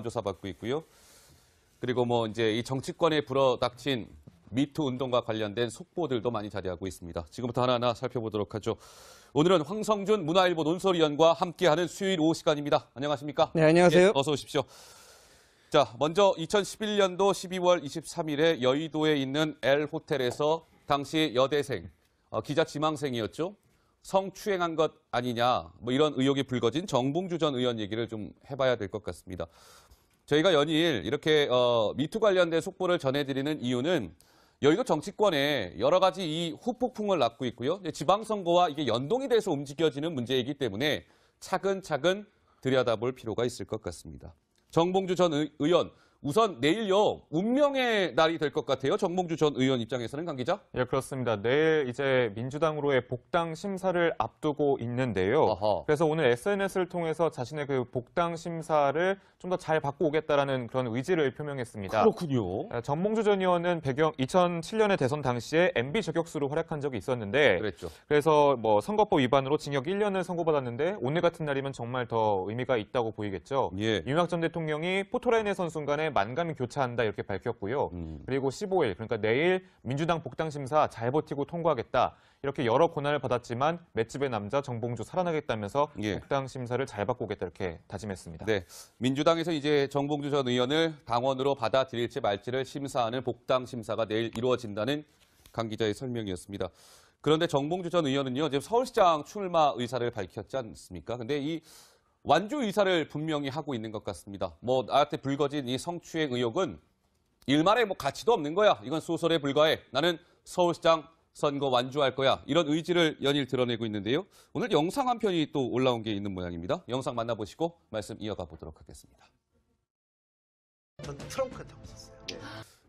조사받고 있고요. 그리고 뭐 이제 이 정치권에 불어닥친 미투 운동과 관련된 속보들도 많이 자리하고 있습니다. 지금부터 하나하나 살펴보도록 하죠. 오늘은 황성준 문화일보 논설위원과 함께하는 수요일 오후 시간입니다. 안녕하십니까? 네, 안녕하세요. 예, 어서 오십시오. 자, 먼저 2011년도 12월 23일에 여의도에 있는 L호텔에서 당시 여대생, 기자 지망생이었죠. 성추행한 것 아니냐, 뭐 이런 의혹이 불거진 정봉주 전 의원 얘기를 좀 해봐야 될 것 같습니다. 저희가 연일 이렇게 미투 관련된 속보를 전해드리는 이유는 여의도 정치권에 여러 가지 이 후폭풍을 낳고 있고요. 지방선거와 이게 연동이 돼서 움직여지는 문제이기 때문에 차근차근 들여다볼 필요가 있을 것 같습니다. 정봉주 전 의원, 우선 내일요, 운명의 날이 될 것 같아요. 정봉주 전 의원 입장에서는, 강 기자? 예, 그렇습니다. 내일 이제 민주당으로의 복당 심사를 앞두고 있는데요. 어허. 그래서 오늘 SNS를 통해서 자신의 그 복당 심사를 좀 더 잘 받고 오겠다라는 그런 의지를 표명했습니다. 그렇군요. 정봉주 전 의원은 2007년의 대선 당시에 MB 저격수로 활약한 적이 있었는데, 그랬죠. 그래서 뭐 선거법 위반으로 징역 1년을 선고받았는데 오늘 같은 날이면 정말 더 의미가 있다고 보이겠죠. 예. 윤석열 전 대통령이 포토라인에 선 순간에 만감이 교차한다 이렇게 밝혔고요. 그리고 15일, 그러니까 내일 민주당 복당 심사 잘 버티고 통과하겠다. 이렇게 여러 고난을 받았지만 맷집의 남자 정봉주 살아나겠다면서 예. 복당 심사를 잘 받고 오겠다 이렇게 다짐했습니다. 네, 민주당에서 이제 정봉주 전 의원을 당원으로 받아들일지 말지를 심사하는 복당 심사가 내일 이루어진다는 강 기자의 설명이었습니다. 그런데 정봉주 전 의원은요, 지금 서울시장 출마 의사를 밝혔지 않습니까? 근데 이 완주 의사를 분명히 하고 있는 것 같습니다. 뭐 나한테 불거진 이 성추행 의혹은 일말의 뭐 가치도 없는 거야. 이건 소설에 불과해. 나는 서울시장 선거 완주할 거야. 이런 의지를 연일 드러내고 있는데요. 오늘 영상 한 편이 또 올라온 게 있는 모양입니다. 영상 만나보시고 말씀 이어가 보도록 하겠습니다. 전 트렁크에 타고 있었어요.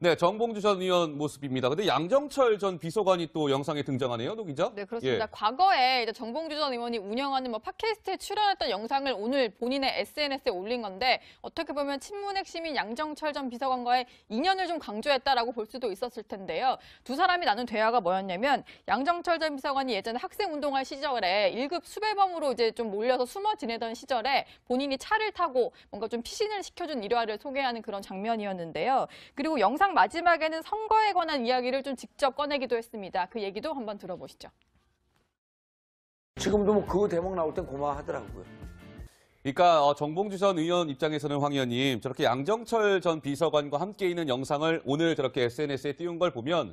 네, 정봉주 전 의원 모습입니다. 근데 양정철 전 비서관이 또 영상에 등장하네요, 노 기자? 네, 그렇습니다. 예. 과거에 이제 정봉주 전 의원이 운영하는 뭐 팟캐스트에 출연했던 영상을 오늘 본인의 SNS에 올린 건데 어떻게 보면 친문 핵심인 양정철 전 비서관과의 인연을 좀 강조했다라고 볼 수도 있었을 텐데요. 두 사람이 나눈 대화가 뭐였냐면 양정철 전 비서관이 예전에 학생 운동할 시절에 1급 수배범으로 이제 좀 몰려서 숨어 지내던 시절에 본인이 차를 타고 뭔가 좀 피신을 시켜준 일화를 소개하는 그런 장면이었는데요. 그리고 영상 마지막에는 선거에 관한 이야기를 좀 직접 꺼내기도 했습니다. 그 얘기도 한번 들어보시죠. 지금도 뭐 그거 대목 나올 땐 고마워하더라고요. 그러니까 정봉주 전 의원 입장에서는 황 의원님 저렇게 양정철 전 비서관과 함께 있는 영상을 오늘 저렇게 SNS에 띄운 걸 보면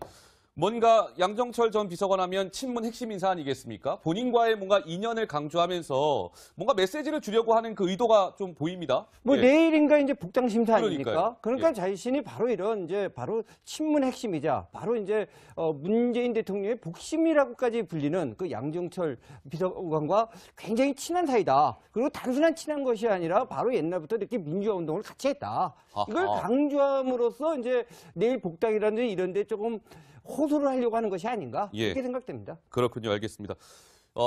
뭔가 양정철 전 비서관 하면 친문 핵심 인사 아니겠습니까? 본인과의 뭔가 인연을 강조하면서 뭔가 메시지를 주려고 하는 그 의도가 좀 보입니다. 뭐 예. 내일인가 이제 복당 심사 그러니까요. 아닙니까? 그러니까 예. 자신이 바로 이런 이제 바로 친문 핵심이자 바로 이제 문재인 대통령의 복심이라고까지 불리는 그 양정철 비서관과 굉장히 친한 사이다. 그리고 단순한 친한 것이 아니라 바로 옛날부터 이렇게 민주화 운동을 같이 했다. 이걸 아하. 강조함으로써 이제 내일 복당이라든지 이런 데 조금 호소를 하려고 하는 것이 아닌가? 예. 그렇게 생각됩니다. 그렇군요. 알겠습니다.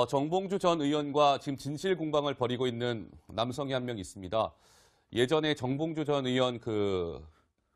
정봉주 전 의원과 지금 진실 공방을 벌이고 있는 남성이 한 명 있습니다. 예전에 정봉주 전 의원 그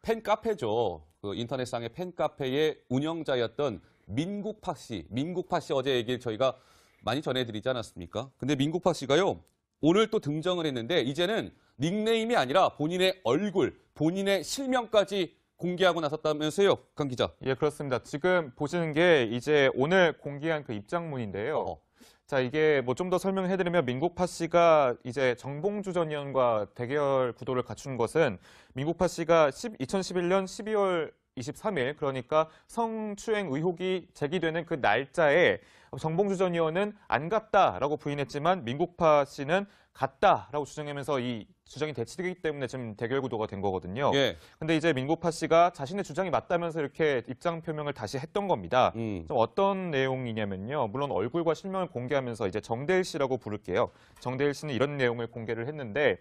팬카페죠. 그 인터넷상의 팬카페의 운영자였던 민국파 씨. 민국파 씨 어제 얘기를 저희가 많이 전해드리지 않았습니까? 근데 민국파 씨가요. 오늘 또 등장을 했는데 이제는 닉네임이 아니라 본인의 얼굴, 본인의 실명까지 공개하고 나섰다면서요, 강 기자? 예, 그렇습니다. 지금 보시는 게 이제 오늘 공개한 그 입장문인데요. 자, 이게 뭐 좀 더 설명해드리면 민국파 씨가 이제 정봉주 전 의원과 대결 구도를 갖춘 것은 민국파 씨가 2011년 12월 23일, 그러니까 성추행 의혹이 제기되는 그 날짜에 정봉주 전 의원은 안 갔다라고 부인했지만 민국파 씨는 갔다라고 주장하면서 이 주장이 대치되기 때문에 지금 대결 구도가 된 거거든요. 예. 근데 이제 민국파 씨가 자신의 주장이 맞다면서 이렇게 입장 표명을 다시 했던 겁니다. 좀 어떤 내용이냐면요. 물론 얼굴과 실명을 공개하면서 이제 정대일 씨라고 부를게요. 정대일 씨는 이런 내용을 공개를 했는데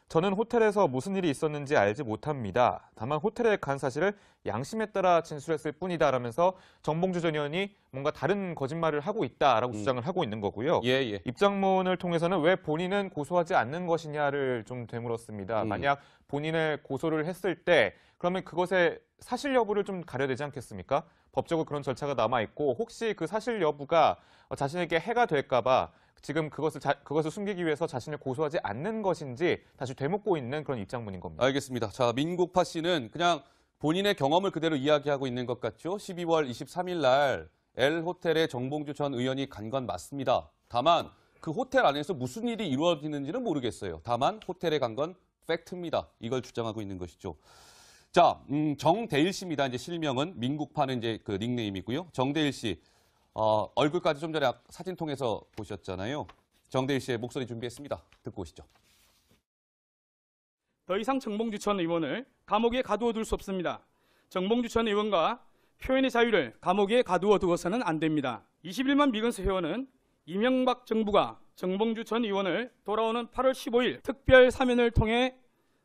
저는 호텔에서 무슨 일이 있었는지 알지 못합니다. 다만 호텔에 간 사실을 양심에 따라 진술했을 뿐이다 라면서 정봉주 전 의원이 뭔가 다른 거짓말을 하고 있다라고 주장을 하고 있는 거고요. 예, 예. 입장문을 통해서는 왜 본인은 고소하지 않는 것이냐를 좀 되물었습니다. 만약 본인을 고소를 했을 때 그러면 그것의 사실 여부를 좀 가려야 되지 않겠습니까? 법적으로 그런 절차가 남아있고 혹시 그 사실 여부가 자신에게 해가 될까 봐 지금 그것을 숨기기 위해서 자신을 고소하지 않는 것인지 다시 되묻고 있는 그런 입장문인 겁니다. 알겠습니다. 자, 민국파 씨는 그냥 본인의 경험을 그대로 이야기하고 있는 것 같죠. 12월 23일 날 L호텔에 정봉주 전 의원이 간 건 맞습니다. 다만 그 호텔 안에서 무슨 일이 이루어지는지는 모르겠어요. 다만 호텔에 간 건 팩트입니다. 이걸 주장하고 있는 것이죠. 자, 정대일 씨입니다. 이제 실명은 민국파는 이제 그 닉네임이고요. 정대일 씨 얼굴까지 좀 전에 사진 통해서 보셨잖아요. 정대일 씨의 목소리 준비했습니다. 듣고 오시죠. 더 이상 정봉주 전 의원을 감옥에 가두어 둘 수 없습니다. 정봉주 전 의원과 표현의 자유를 감옥에 가두어 두어서는 안 됩니다. 21만 미건수 회원은 이명박 정부가 정봉주 전 의원을 돌아오는 8월 15일 특별 사면을 통해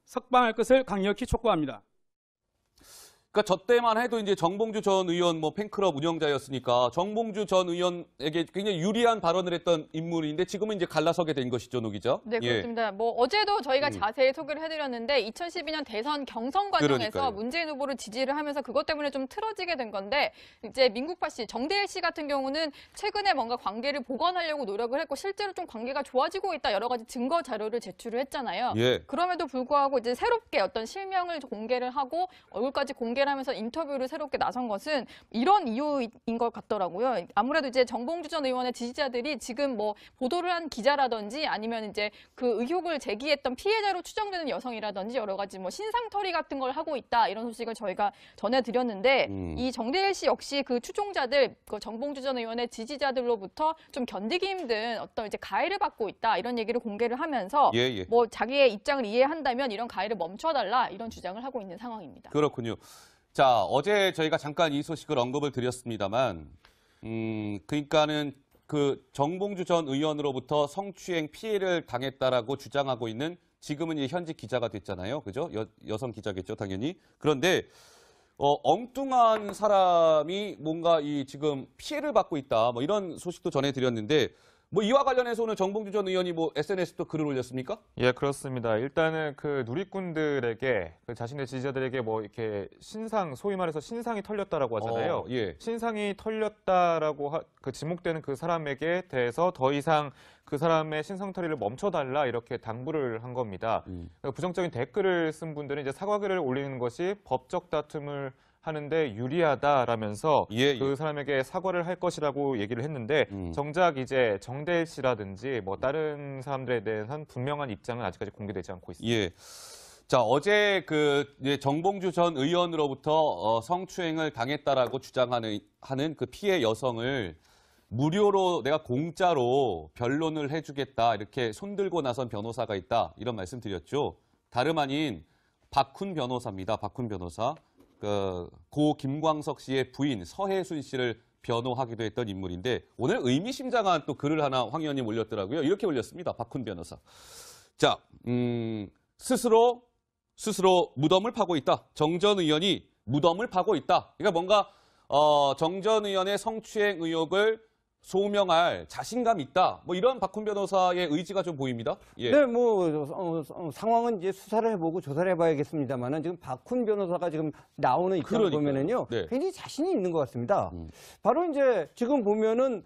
석방할 것을 강력히 촉구합니다. 그러니까 저 때만 해도 이제 정봉주 전 의원 뭐 팬클럽 운영자였으니까 정봉주 전 의원에게 굉장히 유리한 발언을 했던 인물인데 지금은 이제 갈라서게 된 것이죠, 노 기자. 네, 예. 그렇습니다. 뭐 어제도 저희가 자세히 소개를 해드렸는데 2012년 대선 경선 과정에서 그러니까요. 문재인 후보를 지지를 하면서 그것 때문에 좀 틀어지게 된 건데 이제 민국파 씨, 정대일 씨 같은 경우는 최근에 뭔가 관계를 복원하려고 노력을 했고 실제로 좀 관계가 좋아지고 있다 여러 가지 증거 자료를 제출을 했잖아요. 예. 그럼에도 불구하고 이제 새롭게 어떤 실명을 공개를 하고 얼굴까지 공개를 하면서 인터뷰를 새롭게 나선 것은 이런 이유인 것 같더라고요. 아무래도 이제 정봉주 전 의원의 지지자들이 지금 뭐 보도를 한 기자라든지 아니면 이제 그 의혹을 제기했던 피해자로 추정되는 여성이라든지 여러 가지 뭐 신상털이 같은 걸 하고 있다 이런 소식을 저희가 전해드렸는데 이 정대일 씨 역시 그 추종자들, 그 정봉주 전 의원의 지지자들로부터 좀 견디기 힘든 어떤 이제 가해를 받고 있다 이런 얘기를 공개를 하면서 예. 뭐 자기의 입장을 이해한다면 이런 가해를 멈춰달라 이런 주장을 하고 있는 상황입니다. 그렇군요. 자, 어제 저희가 잠깐 이 소식을 언급을 드렸습니다만, 그러니까는 그 정봉주 전 의원으로부터 성추행 피해를 당했다라고 주장하고 있는 지금은 이제 현직 기자가 됐잖아요. 그죠? 여성 기자겠죠, 당연히. 그런데 엉뚱한 사람이 뭔가 이 지금 피해를 받고 있다. 뭐 이런 소식도 전해드렸는데, 뭐 이와 관련해서 오늘 정봉주 전 의원이 뭐 SNS에 또 글을 올렸습니까? 예, 그렇습니다. 일단은 그 누리꾼들에게 그 자신의 지지자들에게 뭐 이렇게 소위 말해서 신상이 털렸다라고 하잖아요. 예. 신상이 털렸다라고 그 지목되는 그 사람에게 대해서 더 이상 그 사람의 신상털이를 멈춰달라 이렇게 당부를 한 겁니다. 그러니까 부정적인 댓글을 쓴 분들은 이제 사과글을 올리는 것이 법적 다툼을 하는데 유리하다라면서 예. 그 사람에게 사과를 할 것이라고 얘기를 했는데 정작 이제 정대일 씨라든지 뭐 다른 사람들에 대한 분명한 입장은 아직까지 공개되지 않고 있습니다. 예. 자, 어제 이제 정봉주 전 의원으로부터 성추행을 당했다라고 주장하는 그 피해 여성을 무료로 내가 공짜로 변론을 해주겠다 이렇게 손들고 나선 변호사가 있다 이런 말씀 드렸죠. 다름 아닌 박훈 변호사입니다. 박훈 변호사. 고 김광석 씨의 부인 서혜순 씨를 변호하기도 했던 인물인데 오늘 의미심장한 또 글을 하나 황 의원님 올렸더라고요. 이렇게 올렸습니다. 박훈 변호사. 자, 스스로 무덤을 파고 있다. 정 전 의원이 무덤을 파고 있다. 그러니까 뭔가 정 전 의원의 성추행 의혹을 소명할 자신감 있다. 뭐 이런 박훈 변호사의 의지가 좀 보입니다. 예. 네, 상황은 이제 수사를 해보고 조사를 해봐야겠습니다만은 지금 박훈 변호사가 지금 나오는 입장을 그러니까요. 보면은요, 네. 굉장히 자신이 있는 것 같습니다. 바로 이제 지금 보면은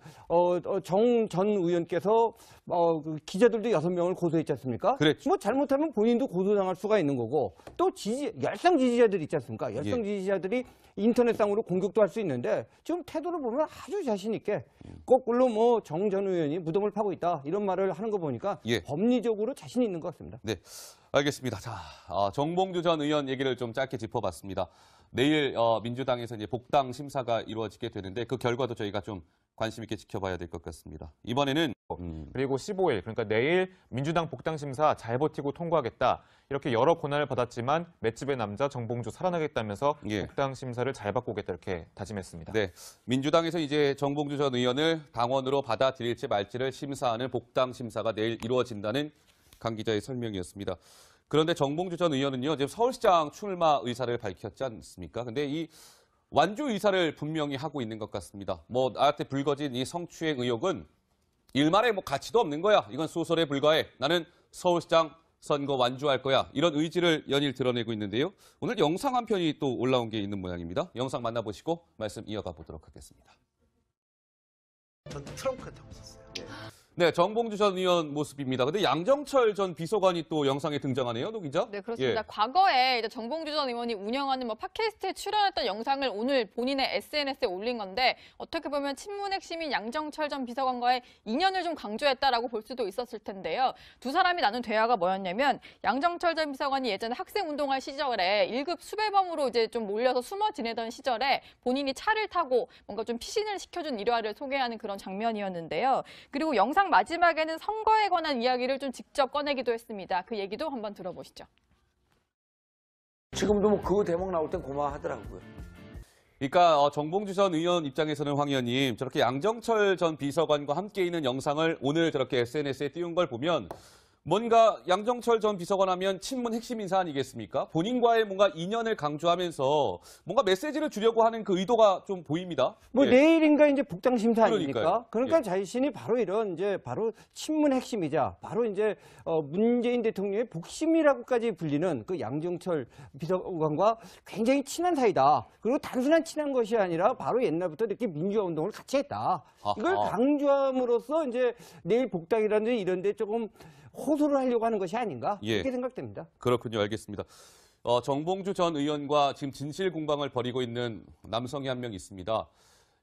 정 전 의원께서 그 기자들도 6명을 고소했지 않습니까? 그랬죠. 뭐 잘못하면 본인도 고소당할 수가 있는 거고 또 열성 지지자들이 있지 않습니까? 열성 예. 지지자들이 인터넷상으로 공격도 할 수 있는데 지금 태도를 보면 아주 자신 있게 거꾸로 뭐 정 전 의원이 무덤을 파고 있다 이런 말을 하는 거 보니까 예. 법리적으로 자신 있는 것 같습니다. 네, 알겠습니다. 자, 정봉주 전 의원 얘기를 좀 짧게 짚어봤습니다. 내일 민주당에서 이제 복당 심사가 이루어지게 되는데 그 결과도 저희가 좀 관심 있게 지켜봐야 될 것 같습니다. 이번에는 그리고 15일, 그러니까 내일 민주당 복당 심사 잘 버티고 통과하겠다. 이렇게 여러 고난을 받았지만 맷집의 남자 정봉주 살아나겠다면서 예. 복당 심사를 잘 바꾸겠다 이렇게 다짐했습니다. 네, 민주당에서 이제 정봉주 전 의원을 당원으로 받아들일지 말지를 심사하는 복당 심사가 내일 이루어진다는 강 기자의 설명이었습니다. 그런데 정봉주 전 의원은요, 지금 서울시장 출마 의사를 밝혔지 않습니까? 근데 이 완주 의사를 분명히 하고 있는 것 같습니다. 뭐 나한테 불거진 이 성추행 의혹은 일말의 뭐 가치도 없는 거야. 이건 소설에 불과해. 나는 서울시장 선거 완주할 거야. 이런 의지를 연일 드러내고 있는데요. 오늘 영상 한 편이 또 올라온 게 있는 모양입니다. 영상 만나보시고 말씀 이어가 보도록 하겠습니다. 전 트렁크에 타고 있었어요. 네, 정봉주 전 의원 모습입니다. 근데 양정철 전 비서관이 또 영상에 등장하네요, 노 기자? 네, 그렇습니다. 예. 과거에 이제 정봉주 전 의원이 운영하는 뭐 팟캐스트에 출연했던 영상을 오늘 본인의 SNS에 올린 건데 어떻게 보면 친문 핵심인 양정철 전 비서관과의 인연을 좀 강조했다라고 볼 수도 있었을 텐데요. 두 사람이 나눈 대화가 뭐였냐면 양정철 전 비서관이 예전에 학생 운동할 시절에 1급 수배범으로 이제 좀 몰려서 숨어 지내던 시절에 본인이 차를 타고 뭔가 좀 피신을 시켜준 일화를 소개하는 그런 장면이었는데요. 그리고 영상 마지막에는 선거에 관한 이야기를 좀 직접 꺼내기도 했습니다. 그 얘기도 한번 들어보시죠. 지금도 뭐 그 대목 나올 땐 고마워하더라고요. 그러니까 정봉주 전 의원 입장에서는 황 의원님 저렇게 양정철 전 비서관과 함께 있는 영상을 오늘 저렇게 SNS에 띄운 걸 보면 뭔가 양정철 전 비서관 하면 친문 핵심 인사 아니겠습니까? 본인과의 뭔가 인연을 강조하면서 뭔가 메시지를 주려고 하는 그 의도가 좀 보입니다. 뭐 예. 내일인가 이제 복당 심사 아닙니까? 그러니까요. 그러니까 예. 자신이 바로 이런 이제 바로 친문 핵심이자 바로 이제 문재인 대통령의 복심이라고까지 불리는 그 양정철 비서관과 굉장히 친한 사이다. 그리고 단순한 친한 것이 아니라 바로 옛날부터 이렇게 민주화 운동을 같이 했다. 이걸 아하. 강조함으로써 이제 내일 복당이라든지 이런 데 조금 호소를 하려고 하는 것이 아닌가 예. 이렇게 생각됩니다. 그렇군요. 알겠습니다. 정봉주 전 의원과 지금 진실 공방을 벌이고 있는 남성이 한 명 있습니다.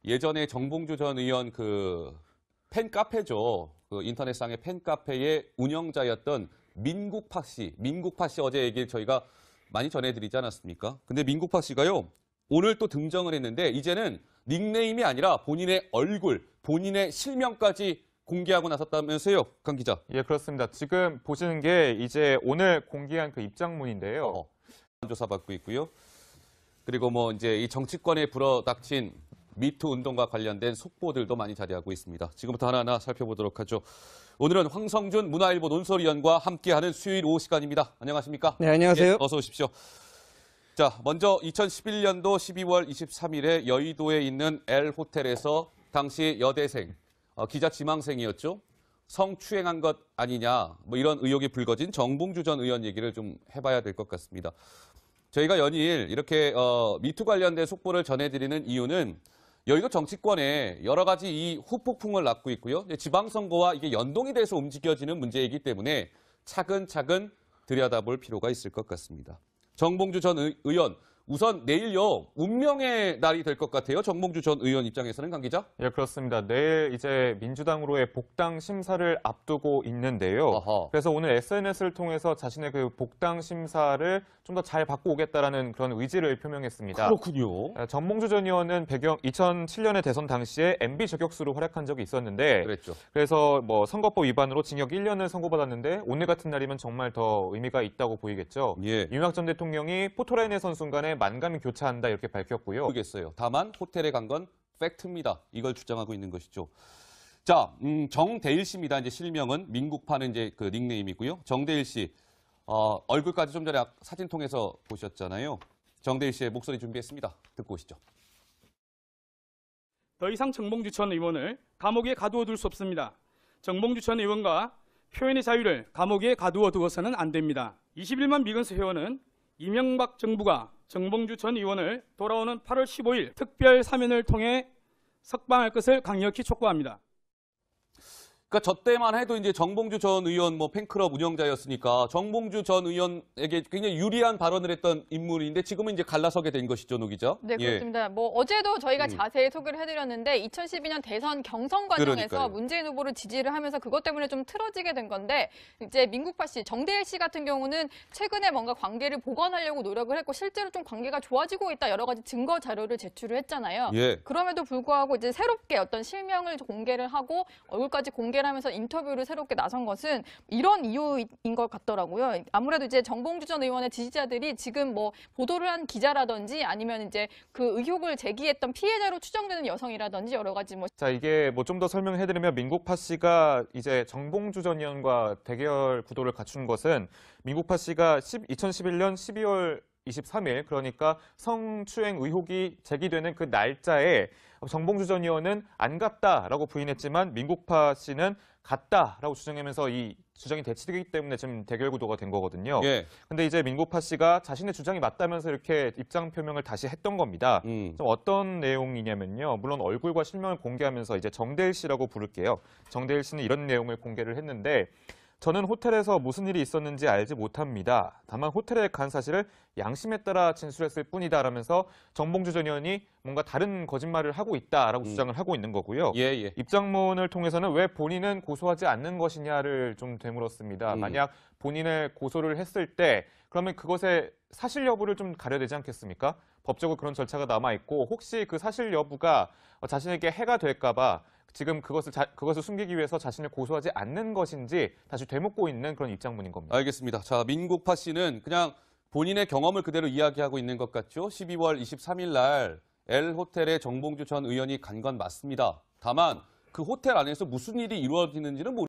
예전에 정봉주 전 의원 그 팬카페죠. 그 인터넷상의 팬카페의 운영자였던 민국파 씨. 민국파 씨 어제 얘기를 저희가 많이 전해드리지 않았습니까? 근데 민국파 씨가요. 오늘 또 등장을 했는데 이제는 닉네임이 아니라 본인의 얼굴, 본인의 실명까지 공개하고 나섰다면서요, 강 기자. 예, 그렇습니다. 지금 보시는 게 이제 오늘 공개한 그 입장문인데요. 조사받고 있고요. 그리고 뭐 이제 이 정치권에 불어닥친 미투 운동과 관련된 속보들도 많이 자리하고 있습니다. 지금부터 하나하나 살펴보도록 하죠. 오늘은 황성준 문화일보 논설위원과 함께하는 수요일 오후 시간입니다. 안녕하십니까? 네, 안녕하세요. 예, 어서 오십시오. 자, 먼저 2011년도 12월 23일에 여의도에 있는 L 호텔에서 당시 여대생, 기자 지망생이었죠. 성추행한 것 아니냐, 뭐 이런 의혹이 불거진 정봉주 전 의원 얘기를 좀 해봐야 될 것 같습니다. 저희가 연일 이렇게 미투 관련된 속보를 전해드리는 이유는 여의도 정치권에 여러 가지 이 후폭풍을 낳고 있고요. 지방선거와 이게 연동이 돼서 움직여지는 문제이기 때문에 차근차근 들여다볼 필요가 있을 것 같습니다. 정봉주 전 의원, 우선 내일요, 운명의 날이 될 것 같아요. 정봉주 전 의원 입장에서는, 강 기자? 예, 그렇습니다. 내일 이제 민주당으로의 복당 심사를 앞두고 있는데요. 아하. 그래서 오늘 SNS를 통해서 자신의 그 복당 심사를 좀 더 잘 받고 오겠다라는 그런 의지를 표명했습니다. 그렇군요. 정봉주 전 의원은 2007년의 대선 당시에 MB 저격수로 활약한 적이 있었는데 그랬죠. 그래서 뭐 선거법 위반으로 징역 1년을 선고받았는데 오늘 같은 날이면 정말 더 의미가 있다고 보이겠죠. 예. 윤석열 전 대통령이 포토라인에 선 순간에 만감이 교차한다 이렇게 밝혔고요. 모르겠어요. 다만 호텔에 간 건 팩트입니다. 이걸 주장하고 있는 것이죠. 자, 정대일 씨입니다. 이제 실명은 민국파는 이제 그 닉네임이고요. 정대일 씨 얼굴까지 좀 전에 사진 통해서 보셨잖아요. 정대일 씨의 목소리 준비했습니다. 듣고 오시죠. 더 이상 정봉주 전 의원을 감옥에 가두어 둘 수 없습니다. 정봉주 전 의원과 표현의 자유를 감옥에 가두어 두어서는 안 됩니다. 21만 미건수 회원은 이명박 정부가 정봉주 전 의원을 돌아오는 8월 15일 특별 사면을 통해 석방할 것을 강력히 촉구합니다. 그러니까 저 때만 해도 이제 정봉주 전 의원 뭐 팬클럽 운영자였으니까 정봉주 전 의원에게 굉장히 유리한 발언을 했던 인물인데 지금은 이제 갈라서게 된 것이죠, 노 기자. 네, 예. 그렇습니다. 뭐 어제도 저희가 자세히 소개를 해드렸는데 2012년 대선 경선 과정에서 그러니까요. 문재인 후보를 지지를 하면서 그것 때문에 좀 틀어지게 된 건데 이제 민국파 씨, 정대일 씨 같은 경우는 최근에 뭔가 관계를 복원하려고 노력을 했고 실제로 좀 관계가 좋아지고 있다 여러 가지 증거 자료를 제출을 했잖아요. 예. 그럼에도 불구하고 이제 새롭게 어떤 실명을 공개를 하고 얼굴까지 공개를 하면서 인터뷰를 새롭게 나선 것은 이런 이유인 것 같더라고요. 아무래도 이제 정봉주 전 의원의 지지자들이 지금 뭐 보도를 한 기자라든지 아니면 이제 그 의혹을 제기했던 피해자로 추정되는 여성이라든지 여러 가지 뭐 자, 이게 뭐 좀 더 설명해드리면 민국파 씨가 이제 정봉주 전 의원과 대결 구도를 갖춘 것은 민국파 씨가 2011년 12월 23일, 그러니까 성추행 의혹이 제기되는 그 날짜에 정봉주 전 의원은 안 갔다라고 부인했지만 민국파 씨는 갔다라고 주장하면서 이 주장이 대치되기 때문에 지금 대결 구도가 된 거거든요. 예. 근데 이제 민국파 씨가 자신의 주장이 맞다면서 이렇게 입장 표명을 다시 했던 겁니다. 좀 어떤 내용이냐면요. 물론 얼굴과 실명을 공개하면서 이제 정대일 씨라고 부를게요. 정대일 씨는 이런 내용을 공개를 했는데, 저는 호텔에서 무슨 일이 있었는지 알지 못합니다. 다만 호텔에 간 사실을 양심에 따라 진술했을 뿐이다 라면서 정봉주 전 의원이 뭔가 다른 거짓말을 하고 있다라고 주장을 하고 있는 거고요. 예, 예. 입장문을 통해서는 왜 본인은 고소하지 않는 것이냐를 좀 되물었습니다. 만약 본인을 고소를 했을 때 그러면 그것의 사실 여부를 좀 가려야 되지 않겠습니까? 법적으로 그런 절차가 남아있고 혹시 그 사실 여부가 자신에게 해가 될까 봐 지금 그것을 숨기기 위해서 자신을 고소하지 않는 것인지 다시 되묻고 있는 그런 입장문인 겁니다. 알겠습니다. 자, 민국파 씨는 그냥 본인의 경험을 그대로 이야기하고 있는 것 같죠. 12월 23일 날 L호텔에 정봉주 전 의원이 간 건 맞습니다. 다만 그 호텔 안에서 무슨 일이 이루어지는지는 모르겠습니다.